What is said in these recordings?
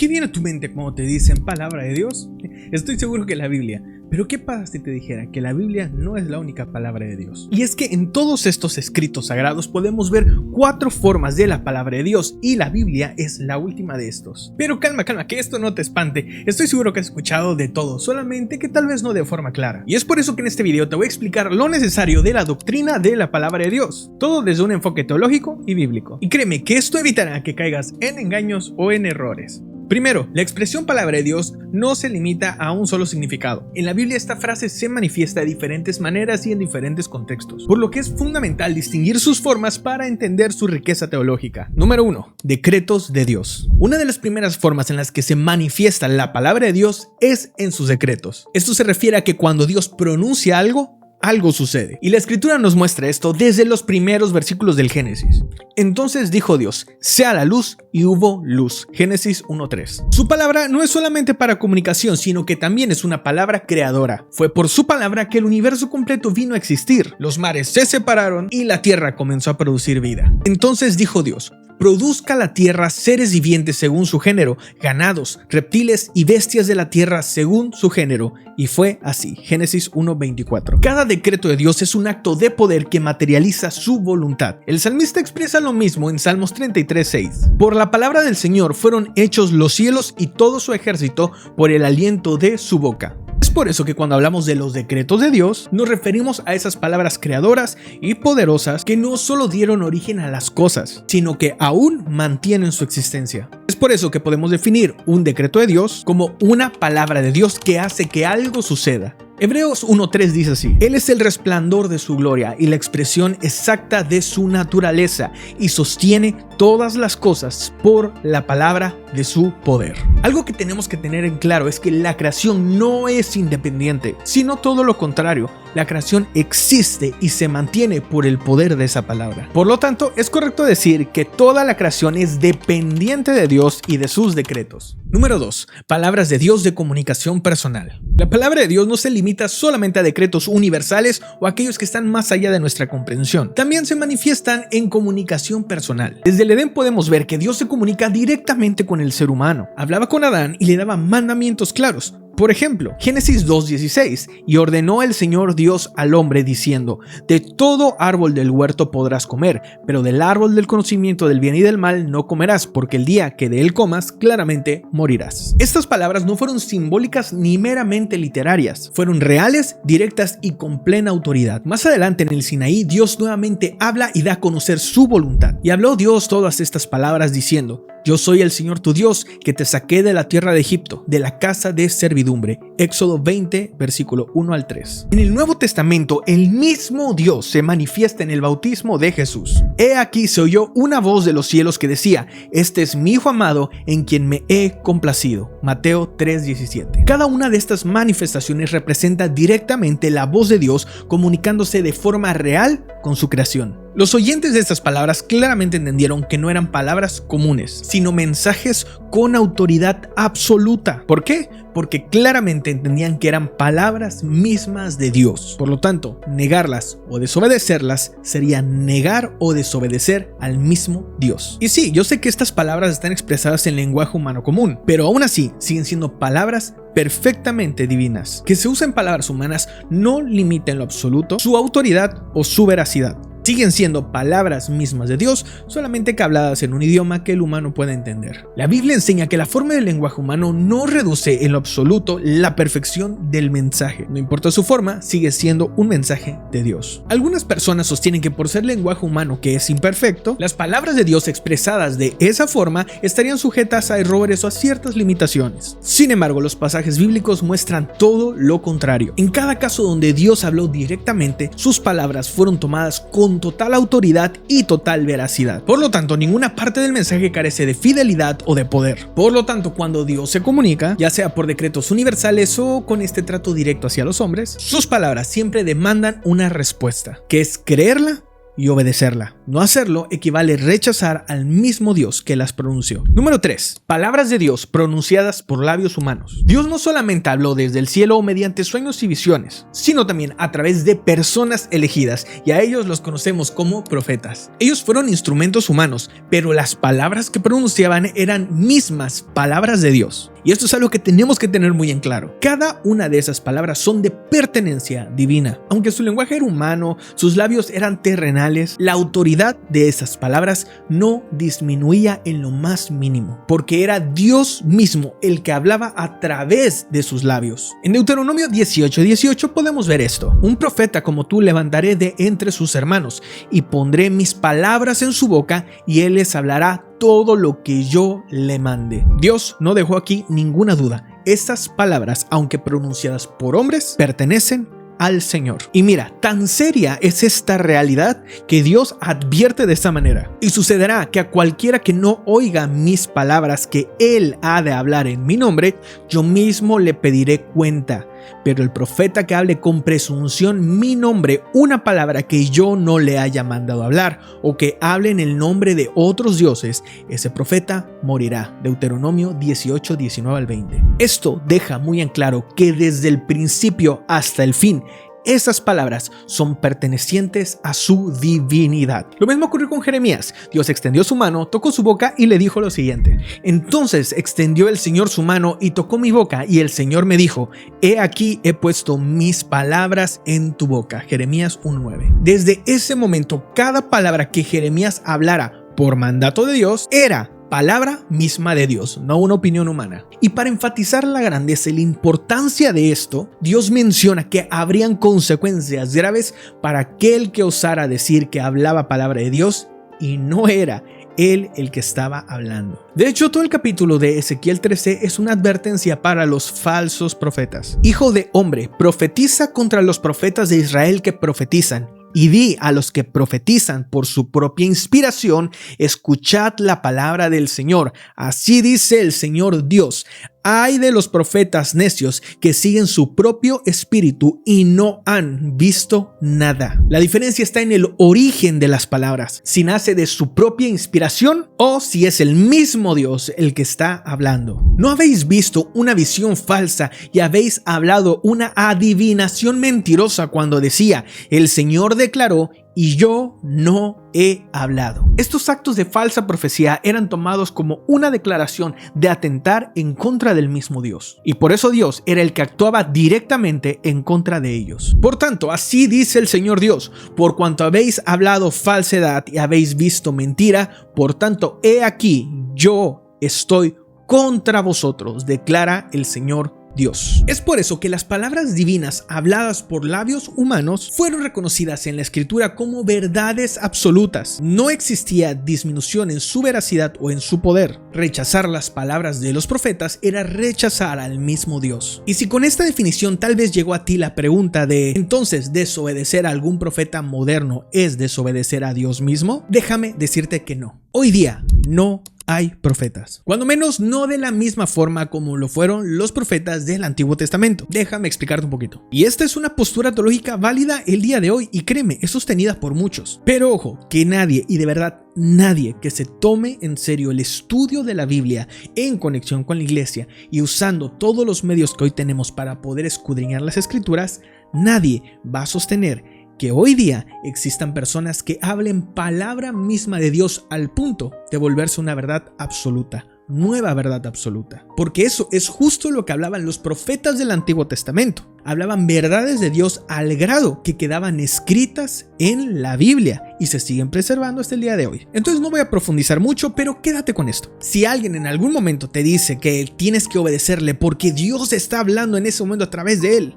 ¿Qué viene a tu mente cuando te dicen palabra de Dios? Estoy seguro que la Biblia. Pero ¿qué pasa si te dijera que la Biblia no es la única palabra de Dios? Y es que en todos estos escritos sagrados podemos ver 4 formas de la palabra de Dios y la Biblia es la última de estos. Pero calma, que esto no te espante. Estoy seguro que has escuchado de todo, solamente que tal vez no de forma clara. Y es por eso que en este video te voy a explicar lo necesario de la doctrina de la palabra de Dios. Todo desde un enfoque teológico y bíblico. Y créeme que esto evitará que caigas en engaños o en errores. Primero, la expresión palabra de Dios no se limita a un solo significado. En la Biblia esta frase se manifiesta de diferentes maneras y en diferentes contextos, por lo que es fundamental distinguir sus formas para entender su riqueza teológica. Número 1. Decretos de Dios. Una de las primeras formas en las que se manifiesta la palabra de Dios es en sus decretos. Esto se refiere a que cuando Dios pronuncia algo sucede. Y la escritura nos muestra esto desde los primeros versículos del Génesis. Entonces dijo Dios, sea la luz y hubo luz. Génesis 1:3. Su palabra no es solamente para comunicación, sino que también es una palabra creadora. Fue por su palabra que el universo completo vino a existir. Los mares se separaron y la tierra comenzó a producir vida. Entonces dijo Dios, produzca la tierra seres vivientes según su género, ganados, reptiles y bestias de la tierra según su género. Y fue así. Génesis 1:24. Cada decreto de Dios es un acto de poder que materializa su voluntad. El salmista expresa lo mismo en Salmos 33:6. Por la palabra del Señor fueron hechos los cielos y todo su ejército por el aliento de su boca. Es por eso que cuando hablamos de los decretos de Dios, nos referimos a esas palabras creadoras y poderosas que no solo dieron origen a las cosas, sino que aún mantienen su existencia. Es por eso que podemos definir un decreto de Dios como una palabra de Dios que hace que algo suceda. Hebreos 1:3 dice así: Él es el resplandor de su gloria y la expresión exacta de su naturaleza y sostiene todas las cosas por la palabra de su poder. Algo que tenemos que tener en claro es que la creación no es independiente, sino todo lo contrario. La creación existe y se mantiene por el poder de esa palabra. Por lo tanto, es correcto decir que toda la creación es dependiente de Dios y de sus decretos. Número 2. Palabras de Dios de comunicación personal. La palabra de Dios no se limita solamente a decretos universales o aquellos que están más allá de nuestra comprensión. También se manifiestan en comunicación personal. Desde el Edén podemos ver que Dios se comunica directamente con el ser humano. Hablaba con Adán y le daba mandamientos claros. Por ejemplo, Génesis 2:16, y ordenó el Señor Dios al hombre diciendo, de todo árbol del huerto podrás comer, pero del árbol del conocimiento del bien y del mal no comerás, porque el día que de él comas, claramente morirás. Estas palabras no fueron simbólicas ni meramente literarias, fueron reales, directas y con plena autoridad. Más adelante en el Sinaí, Dios nuevamente habla y da a conocer su voluntad. Y habló Dios todas estas palabras diciendo, yo soy el Señor tu Dios, que te saqué de la tierra de Egipto, de la casa de servidumbre. Éxodo 20, versículo 1 al 3. En el Nuevo Testamento, el mismo Dios se manifiesta en el bautismo de Jesús. He aquí se oyó una voz de los cielos que decía, este es mi Hijo amado, en quien me he complacido. Mateo 3:17. Cada una de estas manifestaciones representa directamente la voz de Dios comunicándose de forma real con su creación. Los oyentes de estas palabras claramente entendieron que no eran palabras comunes, sino mensajes con autoridad absoluta. ¿Por qué? Porque claramente entendían que eran palabras mismas de Dios. Por lo tanto, negarlas o desobedecerlas sería negar o desobedecer al mismo Dios. Y sí, yo sé que estas palabras están expresadas en lenguaje humano común, pero aún así siguen siendo palabras perfectamente divinas. Que se usen palabras humanas no limita en lo absoluto su autoridad o su veracidad. Siguen siendo palabras mismas de Dios, solamente que habladas en un idioma que el humano pueda entender. La Biblia enseña que la forma del lenguaje humano no reduce en lo absoluto la perfección del mensaje. No importa su forma, sigue siendo un mensaje de Dios. Algunas personas sostienen que por ser lenguaje humano que es imperfecto, las palabras de Dios expresadas de esa forma estarían sujetas a errores o a ciertas limitaciones. Sin embargo, los pasajes bíblicos muestran todo lo contrario. En cada caso donde Dios habló directamente, sus palabras fueron tomadas con total autoridad y total veracidad. Por lo tanto, ninguna parte del mensaje carece de fidelidad o de poder. Por lo tanto, cuando Dios se comunica, ya sea por decretos universales o con este trato directo hacia los hombres, sus palabras siempre demandan una respuesta, que es creerla y obedecerla. No hacerlo equivale a rechazar al mismo Dios que las pronunció. Número 3. Palabras de Dios pronunciadas por labios humanos. Dios no solamente habló desde el cielo o mediante sueños y visiones, sino también a través de personas elegidas, y a ellos los conocemos como profetas. Ellos fueron instrumentos humanos, pero las palabras que pronunciaban eran mismas palabras de Dios. Y esto es algo que tenemos que tener muy en claro. Cada una de esas palabras son de pertenencia divina. Aunque su lenguaje era humano, sus labios eran terrenales, la autoridad de esas palabras no disminuía en lo más mínimo, porque era Dios mismo el que hablaba a través de sus labios. En Deuteronomio 18:18 podemos ver esto. Un profeta como tú levantaré de entre sus hermanos, y pondré mis palabras en su boca, y él les hablará todo lo que yo le mande. Dios no dejó aquí ninguna duda. Estas palabras, aunque pronunciadas por hombres, pertenecen al Señor. Y mira, tan seria es esta realidad que Dios advierte de esta manera. Y sucederá que a cualquiera que no oiga mis palabras que Él ha de hablar en mi nombre, yo mismo le pediré cuenta. Pero el profeta que hable con presunción mi nombre, una palabra que yo no le haya mandado hablar, o que hable en el nombre de otros dioses, ese profeta morirá. Deuteronomio 18:19 al 20. Esto deja muy en claro que desde el principio hasta el fin, esas palabras son pertenecientes a su divinidad. Lo mismo ocurrió con Jeremías. Dios extendió su mano, tocó su boca y le dijo lo siguiente: entonces extendió el Señor su mano y tocó mi boca, y el Señor me dijo: he aquí he puesto mis palabras en tu boca. Jeremías 1:9. Desde ese momento, cada palabra que Jeremías hablara por mandato de Dios era palabra misma de Dios, no una opinión humana. Y para enfatizar la grandeza y la importancia de esto, Dios menciona que habrían consecuencias graves para aquel que osara decir que hablaba palabra de Dios y no era él el que estaba hablando. De hecho, todo el capítulo de Ezequiel 13 es una advertencia para los falsos profetas. Hijo de hombre, profetiza contra los profetas de Israel que profetizan, y di a los que profetizan por su propia inspiración: escuchad la palabra del Señor. Así dice el Señor Dios: ay de los profetas necios que siguen su propio espíritu y no han visto nada. La diferencia está en el origen de las palabras, si nace de su propia inspiración o si es el mismo Dios el que está hablando. ¿No habéis visto una visión falsa y habéis hablado una adivinación mentirosa cuando decía: el Señor declaró y yo no he hablado? Estos actos de falsa profecía eran tomados como una declaración de atentar en contra del mismo Dios, y por eso Dios era el que actuaba directamente en contra de ellos. Por tanto, así dice el Señor Dios: por cuanto habéis hablado falsedad y habéis visto mentira, por tanto, he aquí, yo estoy contra vosotros, declara el Señor Dios. Es por eso que las palabras divinas habladas por labios humanos fueron reconocidas en la escritura como verdades absolutas. No existía disminución en su veracidad o en su poder. Rechazar las palabras de los profetas era rechazar al mismo Dios. Y si con esta definición tal vez llegó a ti la pregunta de: entonces, ¿desobedecer a algún profeta moderno es desobedecer a Dios mismo? Déjame decirte que no. Hoy día no hay profetas, cuando menos no de la misma forma como lo fueron los profetas del Antiguo Testamento. Déjame explicarte un poquito. Y esta es una postura teológica válida el día de hoy, y créeme, es sostenida por muchos. Pero ojo, que nadie, y de verdad nadie, que se tome en serio el estudio de la Biblia en conexión con la iglesia y usando todos los medios que hoy tenemos para poder escudriñar las escrituras, nadie va a sostener que hoy día existan personas que hablen palabra misma de Dios al punto de volverse una verdad absoluta, nueva verdad absoluta. Porque eso es justo lo que hablaban los profetas del Antiguo Testamento. Hablaban verdades de Dios al grado que quedaban escritas en la Biblia y se siguen preservando hasta el día de hoy. Entonces no voy a profundizar mucho, pero quédate con esto. Si alguien en algún momento te dice que tienes que obedecerle porque Dios está hablando en ese momento a través de él,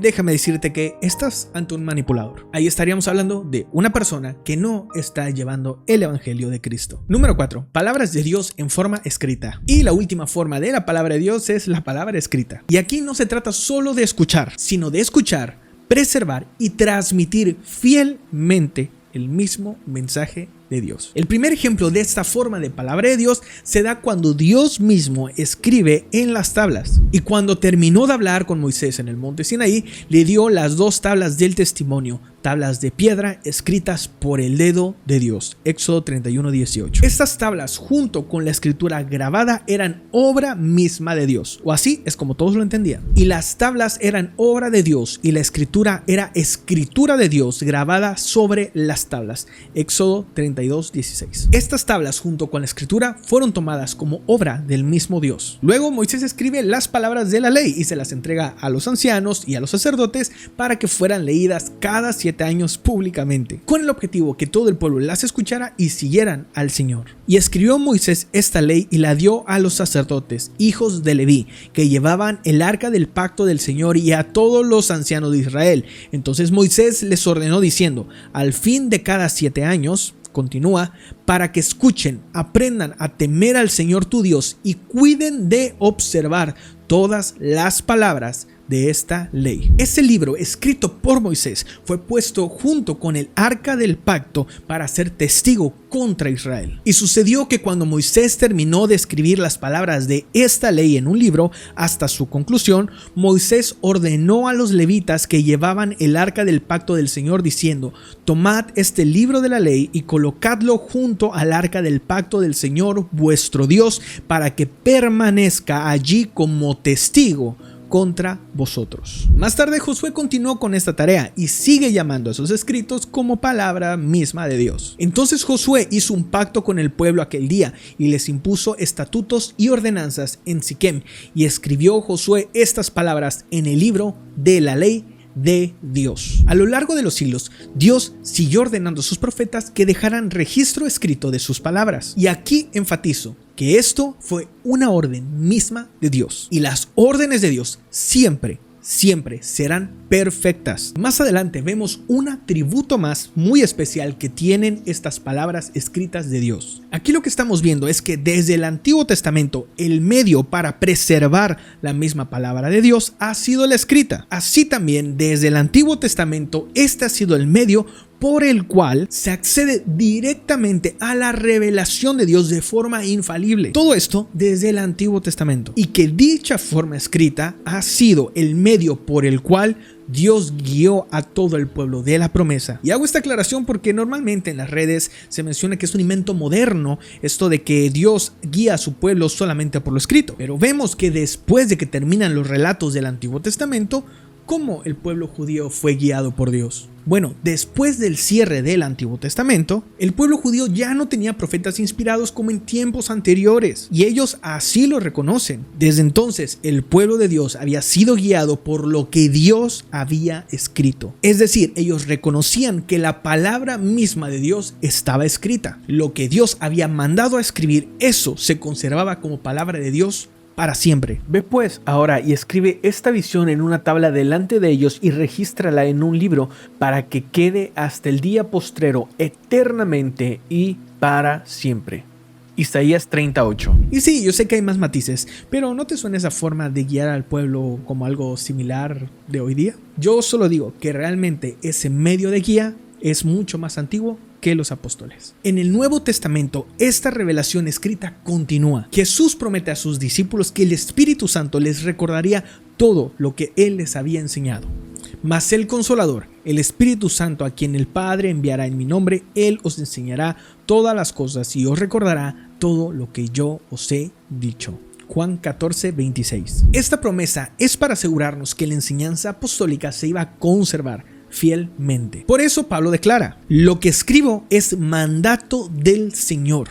déjame decirte que estás ante un manipulador. Ahí estaríamos hablando de una persona que no está llevando el evangelio de Cristo. Número 4. Palabras de Dios en forma escrita. Y la última forma de la palabra de Dios es la palabra escrita. Y aquí no se trata solo de escuchar, sino de escuchar, preservar y transmitir fielmente el mismo mensaje de Dios. El primer ejemplo de esta forma de palabra de Dios se da cuando Dios mismo escribe en las tablas. Y cuando terminó de hablar con Moisés en el monte Sinaí, le dio las 2 tablas del testimonio, tablas de piedra escritas por el dedo de Dios. Éxodo 31:18. Estas tablas, junto con la escritura grabada, eran obra misma de Dios, o así es como todos lo entendían. Y las tablas eran obra de Dios y la escritura era escritura de Dios grabada sobre las tablas. Éxodo 32:16. Estas tablas, junto con la escritura, fueron tomadas como obra del mismo Dios. Luego Moisés escribe las palabras de la ley y se las entrega a los ancianos y a los sacerdotes para que fueran leídas cada 7 años públicamente, con el objetivo que todo el pueblo las escuchara y siguieran al Señor. Y escribió Moisés esta ley y la dio a los sacerdotes, hijos de Leví, que llevaban el arca del pacto del Señor, y a todos los ancianos de Israel. Entonces Moisés les ordenó diciendo: al fin de cada 7 años, continúa, para que escuchen, aprendan a temer al Señor tu Dios y cuiden de observar todas las palabras de esta ley. Ese libro escrito por Moisés fue puesto junto con el arca del pacto para ser testigo contra Israel. Y sucedió que cuando Moisés terminó de escribir las palabras de esta ley en un libro hasta su conclusión, Moisés ordenó a los levitas que llevaban el arca del pacto del Señor diciendo: tomad este libro de la ley y colocadlo junto al arca del pacto del Señor vuestro Dios, para que permanezca allí como testigo contra vosotros. Más tarde Josué continuó con esta tarea y sigue llamando a esos escritos como palabra misma de Dios. Entonces Josué hizo un pacto con el pueblo aquel día y les impuso estatutos y ordenanzas en Siquem, y escribió Josué estas palabras en el libro de la ley de Dios. A lo largo de los siglos, Dios siguió ordenando a sus profetas que dejaran registro escrito de sus palabras. Y aquí enfatizo que esto fue una orden misma de Dios. Y las órdenes de Dios siempre serán perfectas. Más adelante vemos un atributo más muy especial que tienen estas palabras escritas de Dios. Aquí lo que estamos viendo es que desde el Antiguo Testamento el medio para preservar la misma palabra de Dios ha sido la escrita. Así también desde el Antiguo Testamento este ha sido el medio por el cual se accede directamente a la revelación de Dios de forma infalible. Todo esto desde el Antiguo Testamento. Y que dicha forma escrita ha sido el medio por el cual Dios guió a todo el pueblo de la promesa. Y hago esta aclaración porque normalmente en las redes se menciona que es un invento moderno esto de que Dios guía a su pueblo solamente por lo escrito. Pero vemos que después de que terminan los relatos del Antiguo Testamento, ¿cómo el pueblo judío fue guiado por Dios? Bueno, después del cierre del Antiguo Testamento, el pueblo judío ya no tenía profetas inspirados como en tiempos anteriores, y ellos así lo reconocen. Desde entonces, el pueblo de Dios había sido guiado por lo que Dios había escrito. Es decir, ellos reconocían que la palabra misma de Dios estaba escrita. Lo que Dios había mandado a escribir, eso se conservaba como palabra de Dios para siempre. Ve pues ahora y escribe esta visión en una tabla delante de ellos y regístrala en un libro para que quede hasta el día postrero eternamente y para siempre. Isaías 38. Y sí, yo sé que hay más matices, pero ¿no te suena esa forma de guiar al pueblo como algo similar de hoy día? Yo solo digo que realmente ese medio de guía es mucho más antiguo que los apóstoles. En el Nuevo Testamento, esta revelación escrita continúa. Jesús promete a sus discípulos que el Espíritu Santo les recordaría todo lo que Él les había enseñado. Mas el Consolador, el Espíritu Santo, a quien el Padre enviará en mi nombre, Él os enseñará todas las cosas y os recordará todo lo que yo os he dicho. Juan 14:26. Esta promesa es para asegurarnos que la enseñanza apostólica se iba a conservar fielmente. Por eso Pablo declara: lo que escribo es mandato del Señor.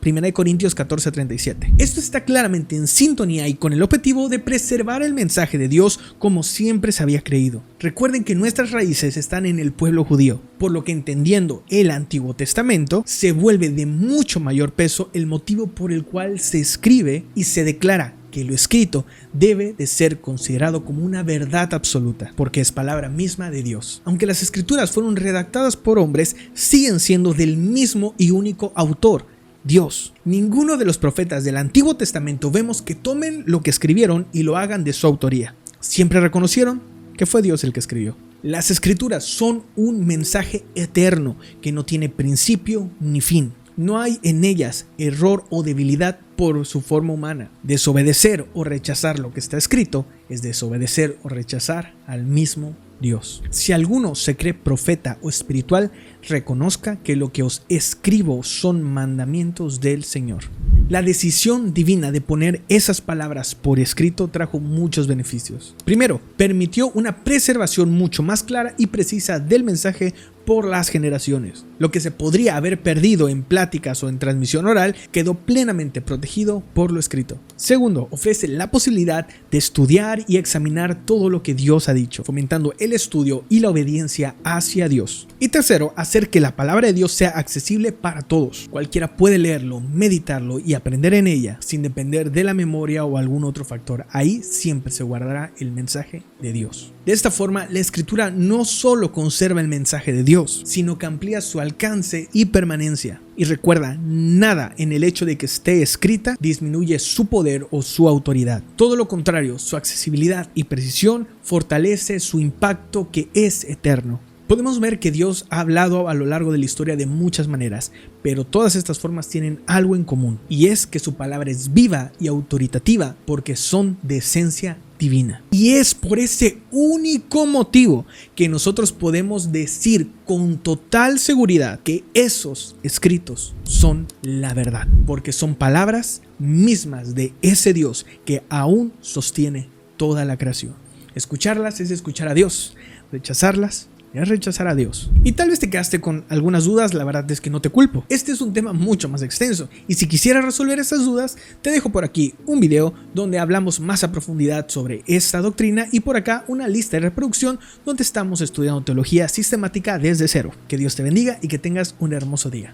1 Corintios 14:37. Esto está claramente en sintonía y con el objetivo de preservar el mensaje de Dios como siempre se había creído. Recuerden que nuestras raíces están en el pueblo judío, por lo que entendiendo el Antiguo Testamento se vuelve de mucho mayor peso el motivo por el cual se escribe y se declara que lo escrito debe de ser considerado como una verdad absoluta, porque es palabra misma de Dios. Aunque las escrituras fueron redactadas por hombres, siguen siendo del mismo y único autor, Dios. Ninguno de los profetas del Antiguo Testamento vemos que tomen lo que escribieron y lo hagan de su autoría. Siempre reconocieron que fue Dios el que escribió. Las escrituras son un mensaje eterno que no tiene principio ni fin. No hay en ellas error o debilidad por su forma humana. Desobedecer o rechazar lo que está escrito es desobedecer o rechazar al mismo Dios. Si alguno se cree profeta o espiritual, reconozca que lo que os escribo son mandamientos del Señor. La decisión divina de poner esas palabras por escrito trajo muchos beneficios. Primero, permitió una preservación mucho más clara y precisa del mensaje por las generaciones. Lo que se podría haber perdido en pláticas o en transmisión oral quedó plenamente protegido por lo escrito. Segundo, ofrece la posibilidad de estudiar y examinar todo lo que Dios ha dicho, fomentando el estudio y la obediencia hacia Dios. Y tercero, hacer que la palabra de Dios sea accesible para todos. Cualquiera puede leerlo, meditarlo y aprender en ella sin depender de la memoria o algún otro factor. Ahí siempre se guardará el mensaje de Dios. De esta forma, la escritura no solo conserva el mensaje de Dios, sino que amplía su alcance y permanencia. Y recuerda, nada en el hecho de que esté escrita disminuye su poder o su autoridad. Todo lo contrario, su accesibilidad y precisión fortalece su impacto que es eterno. Podemos ver que Dios ha hablado a lo largo de la historia de muchas maneras, pero todas estas formas tienen algo en común, y es que su palabra es viva y autoritativa porque son de esencia divina. Y es por ese único motivo que nosotros podemos decir con total seguridad que esos escritos son la verdad, porque son palabras mismas de ese Dios que aún sostiene toda la creación. Escucharlas es escuchar a Dios, rechazarlas es rechazar a Dios. Y tal vez te quedaste con algunas dudas, la verdad es que no te culpo. Este es un tema mucho más extenso y si quisieras resolver esas dudas, te dejo por aquí un video donde hablamos más a profundidad sobre esta doctrina y por acá una lista de reproducción donde estamos estudiando teología sistemática desde cero. Que Dios te bendiga y que tengas un hermoso día.